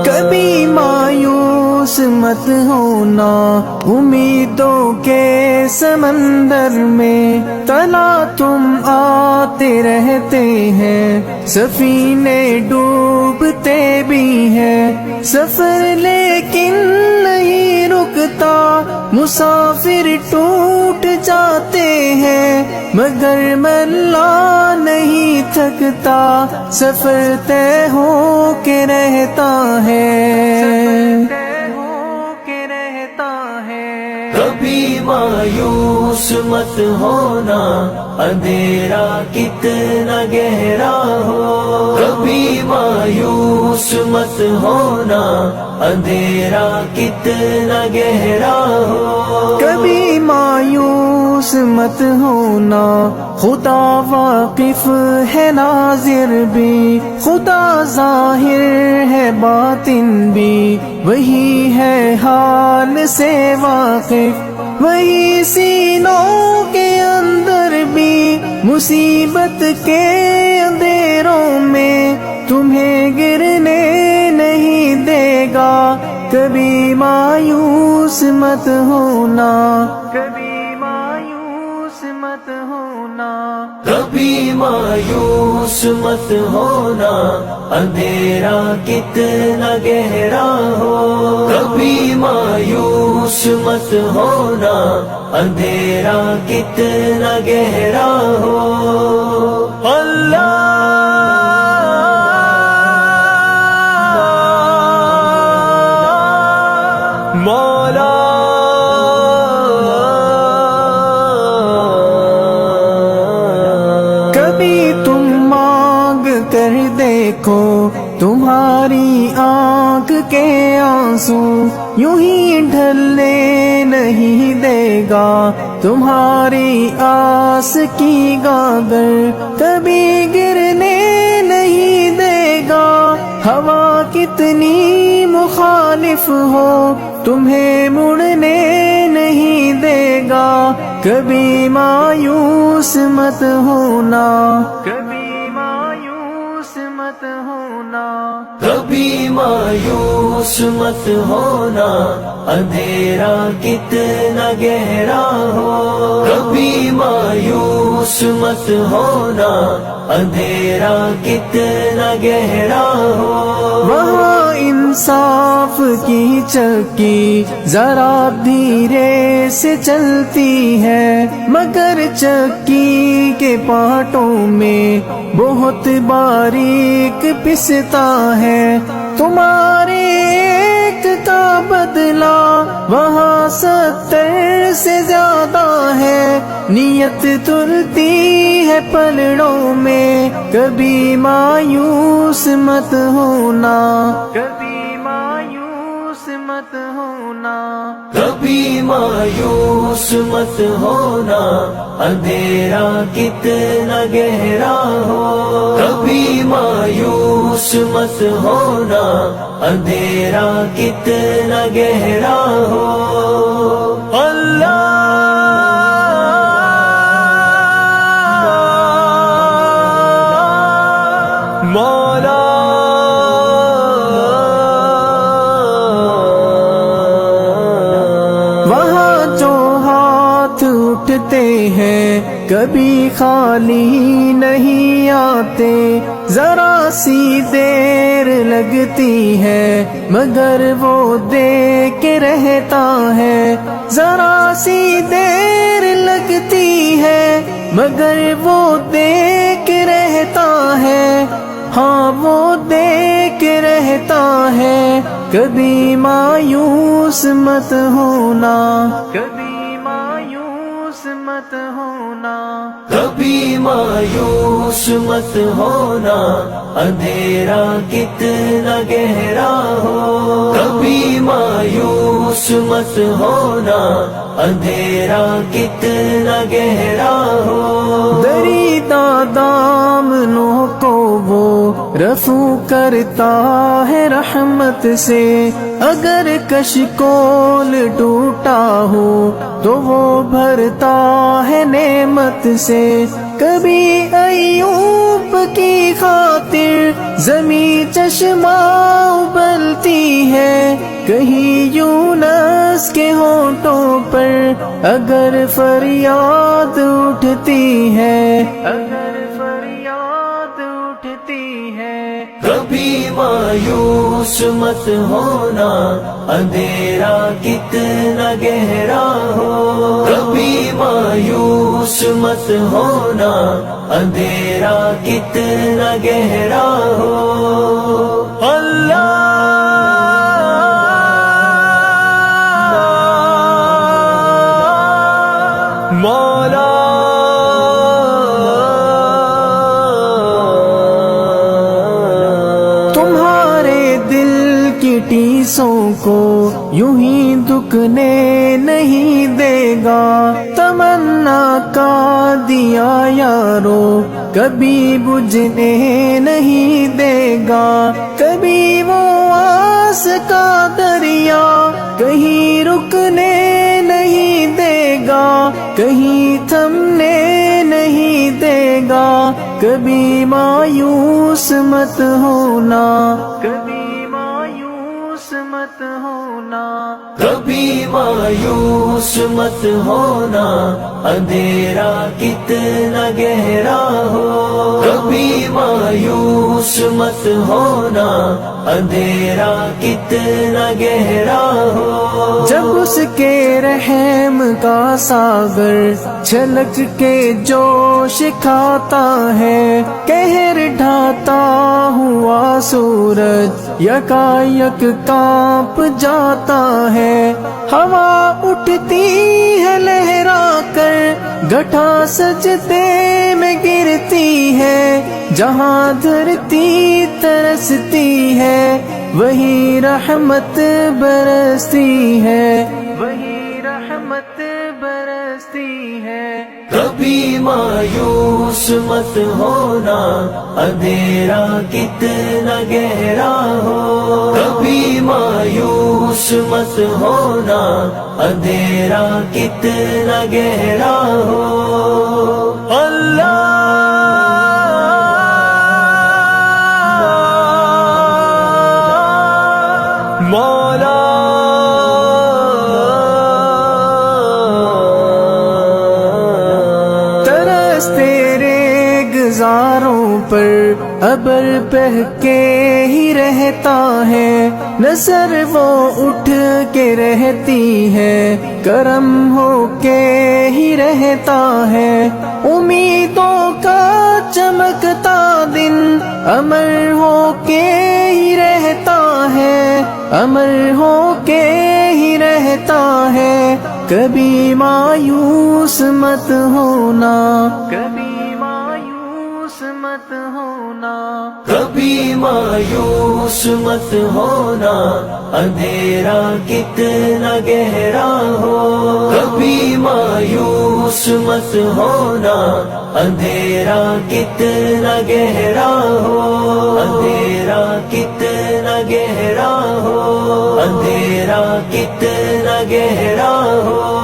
کبھی مایوس مت ہونا امیدوں کے سمندر میں، تلا تم آتے رہتے ہیں، سفینے ڈوبتے بھی ہیں، سفر لیکن نہیں رکتا، مسافر ٹوٹ جاتے ہیں، مگر ملا نہیں تھکتا، سفر طے ہو کے رہتا ہے۔ کبھی مایوس مت ہونا، اندھیرا کتنا گہرا ہو، کبھی مایوس مت ہونا، اندھیرا کتنا گہرا ہو، کبھی مایوس مت ہونا، خدا واقف ہے ناظر بھی، خدا ظاہر ہے باطن بھی، وہی ہے حال سے واقف، وہی سینوں کے اندر بھی، مصیبت کے اندھیروں میں تمہیں گرنے نہیں دے گا، کبھی مایوس مت ہونا، کبھی مایوس مت ہونا، کبھی مایوس مت ہونا، اندھیرا کتنا گہرا ہو، کبھی مایوس مت ہونا، اندھیرا کتنا گہرا ہو، اللہ مولا کبھی تم مانگ کر دیکھو، تمہاری آنکھ کے آنسو یوں ہی ڈھلنے نہیں دے گا، تمہاری آس کی گاگر کبھی گرنے نہیں دے گا، ہوا کتنی مخالف ہو تمہیں مڑنے نہیں دے گا، کبھی مایوس مت ہونا، کبھی مایوس مت ہونا، کبھی مایوس مت ہونا، اندھیرا کتنا گہرا ہو، کبھی مایوس مت ہونا، اندھیرا کتنا گہرا ہو، وہاں انصاف کی چکی ذرا دھیرے سے چلتی ہے، مگر چکی کے پارٹوں میں بہت باریک پستا ہے، تمہارے ایک کا بدلہ وہاں 70 سے زیادہ ہے، نیت تلتی ہے پلڑوں میں، کبھی مایوس مت ہونا، کبھی مایوس مت ہونا، کبھی مایوس مت ہونا، اندھیرا کتنا گہرا ہو، کبھی مایوس مت ہونا، اندھیرا کتنا گہرا ہو، اللہ مولا وہاں جو ہاتھ اٹھتے ہیں کبھی خالی نہیں آتے، ذرا سی دیر لگتی ہے مگر وہ دے کے رہتا ہے، ذرا سی دیر لگتی ہے مگر وہ دے کے رہتا ہے، ہاں وہ دے کے رہتا ہے، کبھی مایوس مت ہونا، کبھی مایوس مت ہونا، کبھی مایوس مت ہونا، اندھیرا کتنا گہرا ہو، کبھی مایوس مت ہونا، اندھیرا کتنا گہرا ہو، دریدہ دامنوں کو وہ رفو کرتا ہے رحمت سے، اگر کشکول ٹوٹا ہو تو وہ بھرتا ہے نعمت سے، کبھی ایوب کی خاطر زمین چشمہ ابلتی ہے، کہیں یونس کے ہونٹوں پر اگر فریاد اٹھتی ہے، اگر فریاد اٹھتی ہے۔ کبھی مایوس مت ہونا، اندھیرا کتنا گہرا ہو، کبھی مایوس مت ہونا، اندھیرا کتنا گہرا ہو۔ اللہ مولا تمہارے دل کی ٹیسوں کو یوں ہی دکھنے نہیں دے گا، تمنا کا دیا یارو کبھی بجھنے نہیں دے گا، کبھی وہ آس کا دریا کہیں رکنے نہیں دے گا، کہیں تھمنے نہیں دے گا، کبھی مایوس مت ہونا، کبھی مایوس مت ہونا، کبھی مایوس مت ہونا، اندھیرا کتنا گہرا ہو، کبھی مایوس مت ہونا، اندھیرا کتنا گہرا ہو۔ جب اس کے رحم کا ساگر چھلک کے جوش کھاتا ہے، قہر ڈھاتا ہوا سورج یکایک کانپ جاتا ہے، ہوا اٹھتی ہے لہرا کر گھٹا سجدے میں گرتی ہے، جہاں دھرتی ترستی ہے وہی رحمت برستی ہے، وہی رحمت برستی ہے۔ کبھی مایوس مت ہونا، اندھیرا کتنا گہرا ہو، کبھی مایوس مت ہونا، اندھیرا کتنا گہرا ہو۔ اللہ مولا ترس تیرے گزاروں پر ابر بہہ کے ہی رہتا ہے، نظر وہ اٹھ کے رہتی ہے، کرم ہو کے ہی رہتا ہے، امیدوں کا چمکتا دن امر ہو کے ہی رہتا ہے، امر ہو کے ہی رہتا ہے، کبھی مایوس مت ہونا، کبھی مایوس مت ہونا، کبھی مایوس مت ہونا، اندھیرا کتنا گہرا ہو، کبھی مایوس مت ہونا، اندھیرا کتنا گہرا ہو، اندھیرا کتنا گہرا ہو، اندھیرا کتنا گہرا ہو۔